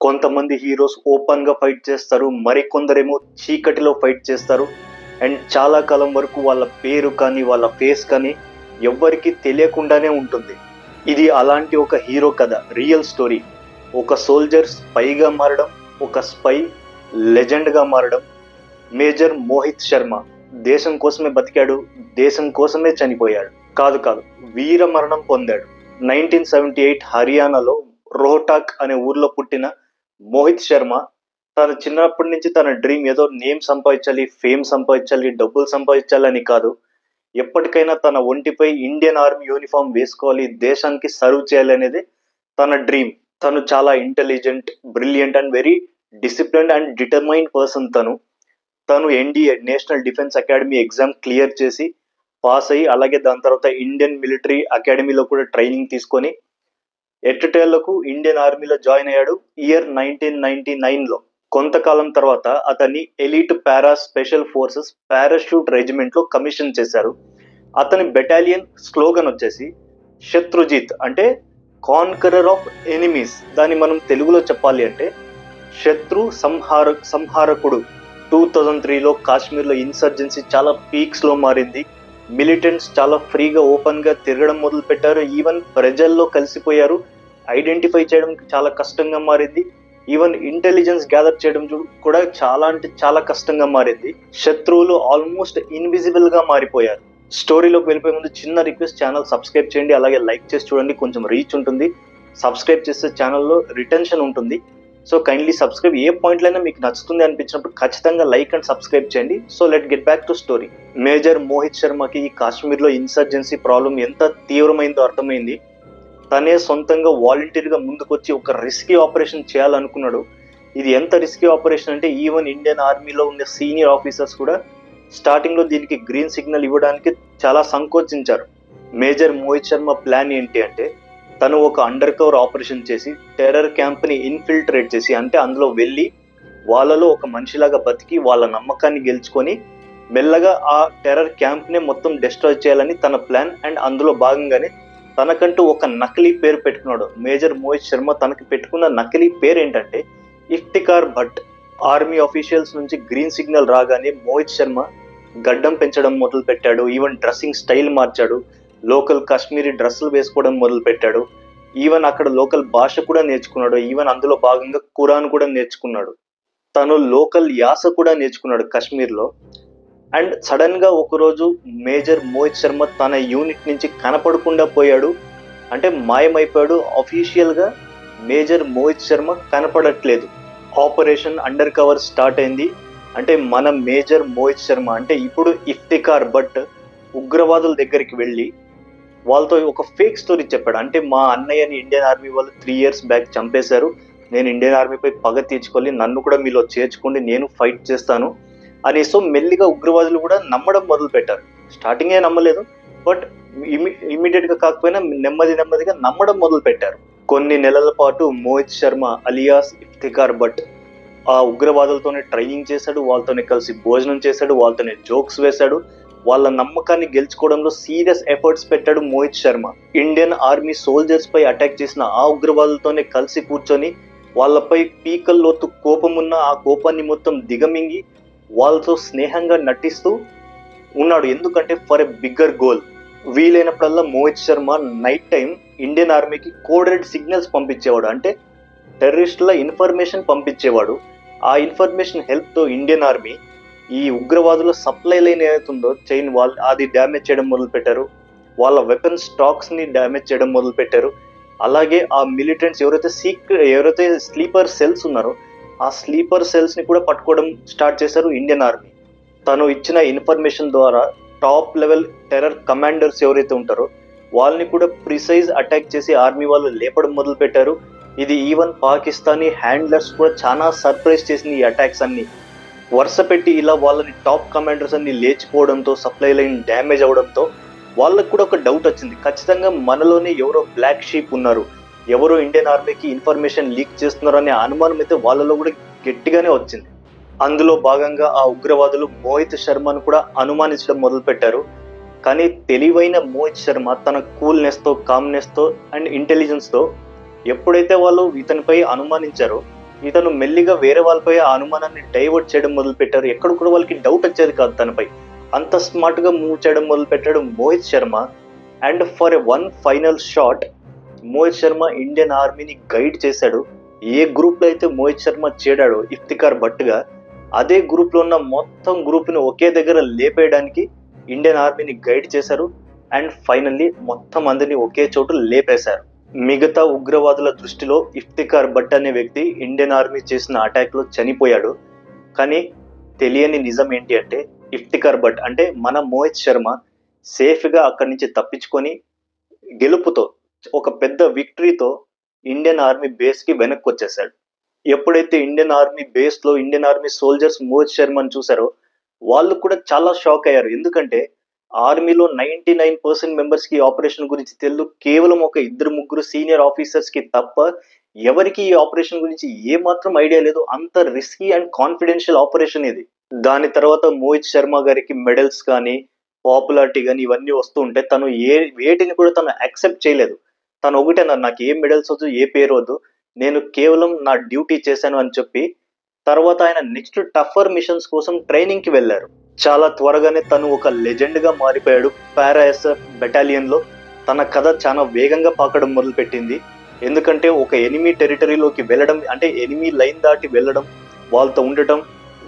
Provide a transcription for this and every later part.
కొంతమంది heroes open గా fight చేస్తారు, మరికొందరేమో చీకటిలో ఫైట్ చేస్తారు. అండ్ చాలా కాలం వరకు వాళ్ళ పేరు కానీ వాళ్ళ ఫేస్ కానీ ఎవ్వరికి తెలియకుండానే ఉంటుంది. ఇది అలాంటి ఒక హీరో కథ, రియల్ స్టోరీ. ఒక సోల్జర్ స్పైగా మారడం, ఒక స్పై లెజెండ్ గా మారడం. మేజర్ మోహిత్ శర్మ దేశం కోసమే బతికాడు, దేశం కోసమే చనిపోయాడు. కాదు, వీర మరణం పొందాడు. 1978 హర్యానాలో రోహ్టాక్ అనే ఊర్లో పుట్టిన మోహిత్ శర్మ తన చిన్నప్పటి నుంచి తన డ్రీమ్ ఏదో నేమ్ సంపాదించాలి, ఫేమ్ సంపాదించాలి, డబ్బులు సంపాదించాలని కాదు, ఎప్పటికైనా తన ఒంటిపై ఇండియన్ ఆర్మీ యూనిఫామ్ వేసుకోవాలి, దేశానికి సర్వ్ చేయాలి అనేది తన డ్రీమ్. తను చాలా intelligent, brilliant and very disciplined and determined person. తను NDA national defence academy exam clear చేసి పాస్ అయ్యి, అలాగే దాని తర్వాత ఇండియన్ మిలిటరీ అకాడమీలో కూడా ట్రైనింగ్ తీసుకొని ఎట్టకేలకు ఇండియన్ ఆర్మీలో జాయిన్ అయ్యాడు ఇయర్ 1999లో. కొంతకాలం తర్వాత అతన్ని elite para special forces parachute regiment లో కమిషన్ చేశారు. అతని బెటాలియన్ స్లోగన్ వచ్చేసి శత్రుజిత్, అంటే కాన్కరర్ ఆఫ్ ఎనిమీస్. దాన్ని మనం తెలుగులో చెప్పాలి అంటే శత్రు సంహారకుడు. 2003లో కాశ్మీర్లో ఇన్సర్జెన్సీ చాలా పీక్స్ లో మారింది. మిలిటెంట్స్ చాలా ఫ్రీగా ఓపెన్ గా తిరగడం మొదలు పెట్టారు. ఈవెన్ ప్రజల్లో కలిసిపోయారు. ఐడెంటిఫై చేయడం చాలా కష్టంగా మారింది. ఈవెన్ ఇంటెలిజెన్స్ గ్యాదర్ చేయడం కూడా చాలా అంటే చాలా కష్టంగా మారింది. శత్రువులు ఆల్మోస్ట్ ఇన్విజిబుల్ గా మారిపోయారు. స్టోరీలోకి వెళ్ళిపోయే ముందు చిన్న రిక్వెస్ట్, ఛానల్ సబ్స్క్రైబ్ చేయండి, అలాగే లైక్ చేసి చూడండి, కొంచెం రీచ్ ఉంటుంది. సబ్స్క్రైబ్ చేస్తే ఛానల్లో రిటెన్షన్ ఉంటుంది. So kindly subscribe. ఏ పాయింట్లైనా మీకు నచ్చుతుంది అనిపించినప్పుడు ఖచ్చితంగా లైక్ అండ్ సబ్స్క్రైబ్ చేయండి. So let get back to story. Major Mohit శర్మకి ఈ కాశ్మీర్లో ఇన్సర్జెన్సీ ప్రాబ్లం ఎంత తీవ్రమైందో అర్థమైంది. తనే సొంతంగా వాలంటీర్గా ముందుకొచ్చి ఒక రిస్కీ ఆపరేషన్ చేయాలనుకున్నాడు. ఇది ఎంత రిస్కీ ఆపరేషన్ అంటే ఈవెన్ ఇండియన్ ఆర్మీలో ఉన్న సీనియర్ ఆఫీసర్స్ కూడా స్టార్టింగ్లో దీనికి గ్రీన్ సిగ్నల్ ఇవ్వడానికి చాలా సంకోచించారు. మేజర్ మోహిత్ శర్మ ప్లాన్ ఏంటి అంటే తను ఒక అండర్ కవర్ ఆపరేషన్ చేసి టెర్రర్ క్యాంప్ని ఇన్ఫిల్ట్రేట్ చేసి, అంటే అందులో వెళ్ళి వాళ్ళలో ఒక మనిషిలాగా బతికి వాళ్ళ నమ్మకాన్ని గెలుచుకొని మెల్లగా ఆ టెర్రర్ క్యాంప్ని మొత్తం డిస్ట్రాయ్ చేయాలని తన ప్లాన్. అండ్ అందులో భాగంగానే తనకంటూ ఒక నకిలీ పేరు పెట్టుకున్నాడు. మేజర్ మోహిత్ శర్మ తనకి పెట్టుకున్న నకిలీ పేరు ఏంటంటే ఇఫ్తికార్ భట్. ఆర్మీ ఆఫీషియల్స్ నుంచి గ్రీన్ సిగ్నల్ రాగానే మోహిత్ శర్మ గడ్డం పెంచడం మొదలు పెట్టాడు. ఈవెన్ డ్రెస్సింగ్ స్టైల్ మార్చాడు. లోకల్ కాశ్మీరీ డ్రెస్సులు వేసుకోవడం మొదలు పెట్టాడు. ఈవెన్ అక్కడ లోకల్ భాష కూడా నేర్చుకున్నాడు. ఈవెన్ అందులో భాగంగా ఖురాన్ కూడా నేర్చుకున్నాడు. తను లోకల్ యాస కూడా నేర్చుకున్నాడు కాశ్మీర్లో. అండ్ సడన్ గా ఒకరోజు మేజర్ మోహిత్ శర్మ తన యూనిట్ నుంచి కనపడకుండా పోయాడు, అంటే మాయమైపోయాడు. అఫీషియల్ గా మేజర్ మోహిత్ శర్మ కనపడట్లేదు. ఆపరేషన్ అండర్ కవర్ స్టార్ట్ అయింది. అంటే మన మేజర్ మోహిత్ శర్మ అంటే ఇప్పుడు ఇఫ్తికార్ భట్ ఉగ్రవాదుల దగ్గరికి వెళ్ళి వాళ్ళతో ఒక ఫేక్ స్టోరీ చెప్పాడు. అంటే మా అన్నయ్యని ఇండియన్ ఆర్మీ వాళ్ళు 3 years బ్యాక్ చంపేశారు, నేను ఇండియన్ ఆర్మీపై పగ తీర్చుకోవాలి, నన్ను కూడా మీలో చేర్చుకోండి, నేను ఫైట్ చేస్తాను అని. సో మెల్లిగా ఉగ్రవాదులు కూడా నమ్మడం మొదలు పెట్టారు. స్టార్టింగే నమ్మలేదు, బట్ ఇమీడియట్ గా కాకపోయినా నెమ్మదిగా నమ్మడం మొదలు పెట్టారు. కొన్ని నెలల పాటు మోహిత్ శర్మ అలియాస్ ఇఫ్తికార్ భట్ ఆ ఉగ్రవాదులతోనే ట్రైనింగ్ చేశాడు, వాళ్ళతోనే కలిసి భోజనం చేశాడు, వాళ్ళతోనే జోక్స్ వేశాడు. వాళ్ళ నమ్మకాన్ని గెలుచుకోవడంలో సీరియస్ ఎఫర్ట్స్ పెట్టాడు Mohit Sharma. Indian army soldiers పై అటాక్ చేసిన ఆ ఉగ్రవాదులతోనే కలిసి కూర్చొని వాళ్ళపై పీకల్లోతు కోపం ఉన్న ఆ కోపాన్ని మొత్తం దిగమింగి వాళ్ళతో స్నేహంగా నటిస్తూ ఉన్నాడు. ఎందుకంటే ఫర్ ఎ బిగ్గర్ గోల్. వీలైనప్పుడల్లా Mohit Sharma night time Indian ఆర్మీకి కోడెడ్ సిగ్నల్స్ పంపించేవాడు, అంటే టెర్రరిస్టుల ఇన్ఫర్మేషన్ పంపించేవాడు. ఆ ఇన్ఫర్మేషన్ హెల్ప్ తో ఇండియన్ ఆర్మీ ఈ ఉగ్రవాదుల సప్లై లైన్ ఏదైతుందో చైన్ వాల్ అది డ్యామేజ్ చేయడం మొదలు పెట్టారు. వాళ్ళ వెపన్ స్టాక్స్ ని డ్యామేజ్ చేయడం మొదలు పెట్టారు. అలాగే ఆ మిలిటెంట్స్ ఎవరైతే స్లీపర్ సెల్స్ ఉన్నారో ఆ స్లీపర్ సెల్స్ ని కూడా పట్టుకోవడం స్టార్ట్ చేశారు ఇండియన్ ఆర్మీ. తను ఇచ్చిన ఇన్ఫర్మేషన్ ద్వారా టాప్ లెవెల్ టెర్రర్ కమాండర్స్ ఎవరైతే ఉంటారో వాళ్ళని కూడా ప్రిసైజ్ అటాక్ చేసి ఆర్మీ వాళ్ళు లేపడం మొదలు పెట్టారు. ఇది ఈవెన్ పాకిస్తానీ హ్యాండ్లర్స్ కూడా చాలా సర్ప్రైజ్ చేసింది. ఈ అటాక్స్ అన్ని వరుస పెట్టి ఇలా వాళ్ళని టాప్ కమాండర్స్ అన్ని లేచిపోవడంతో, సప్లై లైన్ డ్యామేజ్ అవడంతో వాళ్ళకు కూడా ఒక డౌట్ వచ్చింది. ఖచ్చితంగా మనలోనే ఎవరో బ్లాక్ షీప్ ఉన్నారు, ఎవరో ఇండియన్ ఆర్మీకి ఇన్ఫర్మేషన్ లీక్ చేస్తున్నారు అనే అనుమానం అయితే వాళ్ళలో కూడా గట్టిగానే వచ్చింది. అందులో భాగంగా ఆ ఉగ్రవాదులు మోహిత్ శర్మను కూడా అనుమానించడం మొదలు పెట్టారు. కానీ తెలివైన మోహిత్ శర్మ తన కూల్నెస్ తో, కామ్నెస్ తో అండ్ ఇంటెలిజెన్స్ తో ఎప్పుడైతే వాళ్ళు ఇతనిపై అనుమానించారో ఇతను మెల్లిగా వేరే వాళ్ళపై ఆ అనుమానాన్ని డైవర్ట్ చేయడం మొదలు పెట్టారు. ఎక్కడ కూడా వాళ్ళకి డౌట్ వచ్చేది కాదు తనపై. అంత స్మార్ట్ గా మూవ్ చేయడం మొదలు పెట్టాడు Mohit Sharma. And for a one final shot Mohit Sharma Indian ఆర్మీని గైడ్ చేశాడు. ఏ గ్రూప్ లో అయితే మోహిత్ శర్మ చేరాడో ఇఫ్తికార్ భట్ గా, అదే గ్రూప్ లో ఉన్న మొత్తం గ్రూప్ ని ఒకే దగ్గర లేపేయడానికి ఇండియన్ ఆర్మీని గైడ్ చేశారు. అండ్ ఫైనల్లీ మొత్తం అందరినీ ఒకే చోటు లేపేశారు. మిగతా ఉగ్రవాదుల దృష్టిలో ఇఫ్తికార్ భట్ అనే వ్యక్తి ఇండియన్ ఆర్మీ చేసిన అటాక్ లో చనిపోయాడు. కానీ తెలియని నిజం ఏంటి అంటే, ఇఫ్తికార్ భట్ అంటే మన మోహిత్ శర్మ సేఫ్ గా అక్కడి నుంచి తప్పించుకొని గెలుపుతో, ఒక పెద్ద విక్టరీతో ఇండియన్ ఆర్మీ బేస్ కి వెనక్కి వచ్చేసాడు. ఎప్పుడైతే ఇండియన్ ఆర్మీ బేస్ లో ఇండియన్ ఆర్మీ సోల్జర్స్ మోహిత్ శర్మను చూసారో వాళ్ళు కూడా చాలా షాక్ అయ్యారు. ఎందుకంటే ఆర్మీలో 99% మెంబర్స్ కి ఆపరేషన్ గురించి తెలియదు. కేవలం ఒక ఇద్దరు ముగ్గురు సీనియర్ ఆఫీసర్స్ కి తప్ప ఎవరికి ఈ ఆపరేషన్ గురించి ఏ మాత్రం ఐడియా లేదు. అంత రిస్కీ అండ్ కాన్ఫిడెన్షియల్ ఆపరేషన్ ఇది. దాని తర్వాత మోహిత్ శర్మ గారికి మెడల్స్ కానీ పాపులారిటీ కానీ ఇవన్నీ వస్తూ ఉంటే తను వేటిని కూడా తను యాక్సెప్ట్ చేయలేదు. తను ఒకటే, నాకు ఏ మెడల్స్ వద్దు, ఏ పేరు వద్దు, నేను కేవలం నా డ్యూటీ చేశాను అని చెప్పి తర్వాత ఆయన నెక్స్ట్ టఫర్ మిషన్స్ కోసం ట్రైనింగ్ కి వెళ్లారు. చాలా త్వరగానే తను ఒక లెజెండ్ గా మారిపోయాడు. పారా ఎస్ఎఫ్ బెటాలియన్ లో తన కథ చాలా వేగంగా పాకడం మొదలు పెట్టింది. ఎందుకంటే ఒక ఎనిమీ టెరిటరీలోకి వెళ్ళడం అంటే ఎనిమీ లైన్ దాటి వెళ్ళడం, వాళ్ళతో ఉండటం,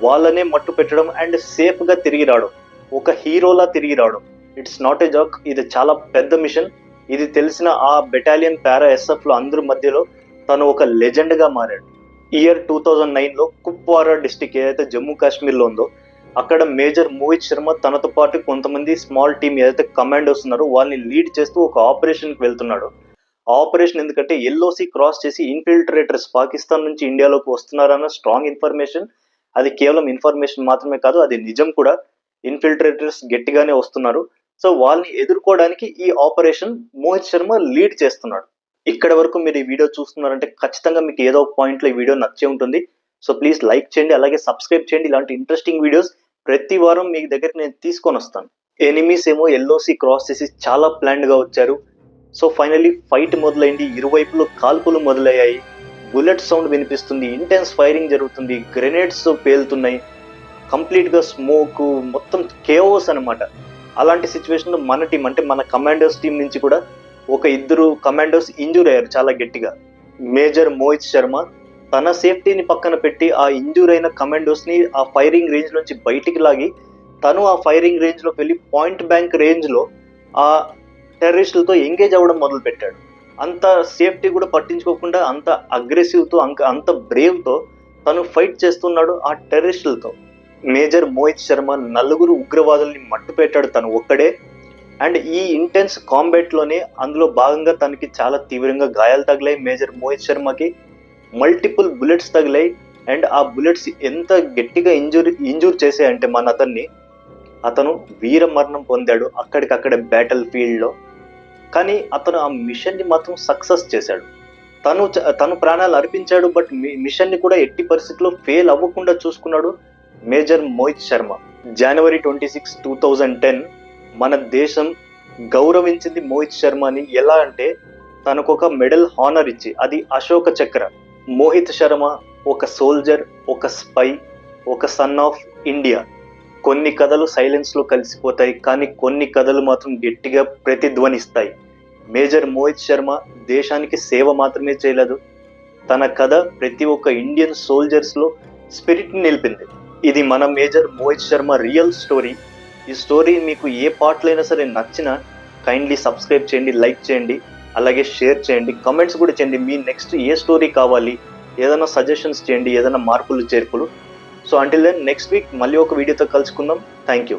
వాళ్ళనే మట్టు పెట్టడం అండ్ సేఫ్ గా తిరిగి రావడం, ఒక హీరోలా తిరిగి రావడం, ఇట్స్ నాట్ ఏ జాక్. ఇది చాలా పెద్ద మిషన్. ఇది తెలిసిన ఆ బెటాలియన్ పారా ఎస్ఎఫ్ లో అందరి మధ్యలో తను ఒక లెజెండ్ గా మారాడు. ఇయర్ 2009 లో కుప్వారా డిస్టిక్ ఏదైతే జమ్మూ కాశ్మీర్ లో ఉందో అక్కడ మేజర్ మోహిత్ శర్మ తనతో పాటు కొంతమంది స్మాల్ టీమ్ ఏదైతే కమాండోస్ ఉన్నారో వాళ్ళని లీడ్ చేస్తూ ఒక ఆపరేషన్ కి వెళ్తున్నాడు. ఆ ఆపరేషన్ ఎందుకంటే ఎల్ఓసి క్రాస్ చేసి ఇన్ఫిల్ట్రేటర్స్ పాకిస్తాన్ నుంచి ఇండియాలోకి వస్తున్నారన్న స్ట్రాంగ్ ఇన్ఫర్మేషన్. అది కేవలం ఇన్ఫర్మేషన్ మాత్రమే కాదు, అది నిజం కూడా. ఇన్ఫిల్ట్రేటర్స్ గట్టిగానే వస్తున్నారు. సో వాళ్ళని ఎదుర్కోవడానికి ఈ ఆపరేషన్ మోహిత్ శర్మ లీడ్ చేస్తున్నాడు. ఇక్కడ వరకు మీరు ఈ వీడియో చూస్తున్నారంటే ఖచ్చితంగా మీకు ఏదో ఒక పాయింట్ లో ఈ వీడియో నచ్చే ఉంటుంది. సో ప్లీజ్ లైక్ చేయండి, అలాగే సబ్స్క్రైబ్ చేయండి. ఇలాంటి ఇంట్రెస్టింగ్ వీడియోస్ ప్రతి వారం మీ దగ్గర నేను తీసుకొని వస్తాను. ఎనిమీస్ ఏమో ఎల్ఓసి క్రాస్ చేసి చాలా ప్లాన్డ్ గా వచ్చారు. సో ఫైనల్లీ ఫైట్ మొదలైంది. ఇరువైపులో కాల్పులు మొదలయ్యాయి. బుల్లెట్ సౌండ్ వినిపిస్తుంది, ఇంటెన్స్ ఫైరింగ్ జరుగుతుంది, గ్రెనేడ్స్ పేలుతున్నాయి, కంప్లీట్ గా స్మోక్, మొత్తం కేఓస్ అనమాట. అలాంటి సిచ్యువేషన్ లో మన టీం అంటే మన కమాండోస్ టీం నుంచి కూడా ఒక ఇద్దరు కమాండోస్ ఇంజూర్ అయ్యారు చాలా గట్టిగా. మేజర్ మోహిత్ శర్మ తన సేఫ్టీని పక్కన పెట్టి ఆ ఇంజూర్ అయిన కమాండోస్ ని ఆ ఫైరింగ్ రేంజ్ నుంచి బయటికి లాగి తను ఆ ఫైరింగ్ రేంజ్ లోకి వెళ్ళి పాయింట్ బ్యాంక్ రేంజ్ లో ఆ టెర్రరిస్టులతో ఎంగేజ్ అవ్వడం మొదలు పెట్టాడు. అంత సేఫ్టీ కూడా పట్టించుకోకుండా అంత అగ్రెసివ్ తో అంత బ్రేవ్ తో తను ఫైట్ చేస్తున్నాడు ఆ టెర్రరిస్టులతో. మేజర్ మోహిత్ శర్మ నలుగురు ఉగ్రవాదుల్ని మట్టు పెట్టాడు తను ఒక్కడే. అండ్ ఈ ఇంటెన్స్ కాంబాట్ లోనే అందులో భాగంగా తనకి చాలా తీవ్రంగా గాయాలు తగిలాయి. మేజర్ మోహిత్ శర్మకి మల్టిపుల్ బుల్లెట్స్ తగిలాయి. అండ్ ఆ బుల్లెట్స్ ఎంత గట్టిగా ఇంజూర్ చేసాయంటే అతను వీర మరణం పొందాడు అక్కడికక్కడ బ్యాటిల్ ఫీల్డ్ లో. కానీ అతను ఆ మిషన్ ని మాత్రం సక్సెస్ చేశాడు. తను ప్రాణాలు అర్పించాడు, బట్ మిషన్ ని కూడా ఎట్టి పరిస్థితుల్లో ఫెయిల్ అవ్వకుండా చూసుకున్నాడు మేజర్ మోహిత్ శర్మ. జనవరి 26, 2010 మన దేశం గౌరవించింది మోహిత్ శర్మని. ఎలా అంటే తనకు ఒక మెడల్ హానర్ ఇచ్చి, అది అశోక చక్ర. మోహిత్ శర్మ ఒక సోల్జర్, ఒక స్పై, ఒక సన్ ఆఫ్ ఇండియా. కొన్ని కథలు సైలెన్స్ లో కలిసిపోతాయి, కానీ కొన్ని కథలు మాత్రం గట్టిగా ప్రతిధ్వనిస్తాయి. మేజర్ మోహిత్ శర్మ దేశానికి సేవ మాత్రమే చేయలేదు, తన కథ ప్రతి ఒక్క ఇండియన్ సోల్జర్స్ లో స్పిరిట్ ని నిలిపింది. ఇది మన major Mohit Sharma real story. ఈ స్టోరీ మీకు ఏ పార్ట్లైనా సరే నచ్చినా కైండ్లీ సబ్స్క్రైబ్ చేయండి, లైక్ చేయండి, అలాగే షేర్ చేయండి, కమెంట్స్ కూడా చేయండి. మీ నెక్స్ట్ ఏ స్టోరీ కావాలి, ఏదైనా సజెషన్స్ చేయండి, ఏదైనా మార్పులు చేర్పులు. So until then next week మళ్ళీ ఒక వీడియోతో కలుసుకుందాం. Thank you.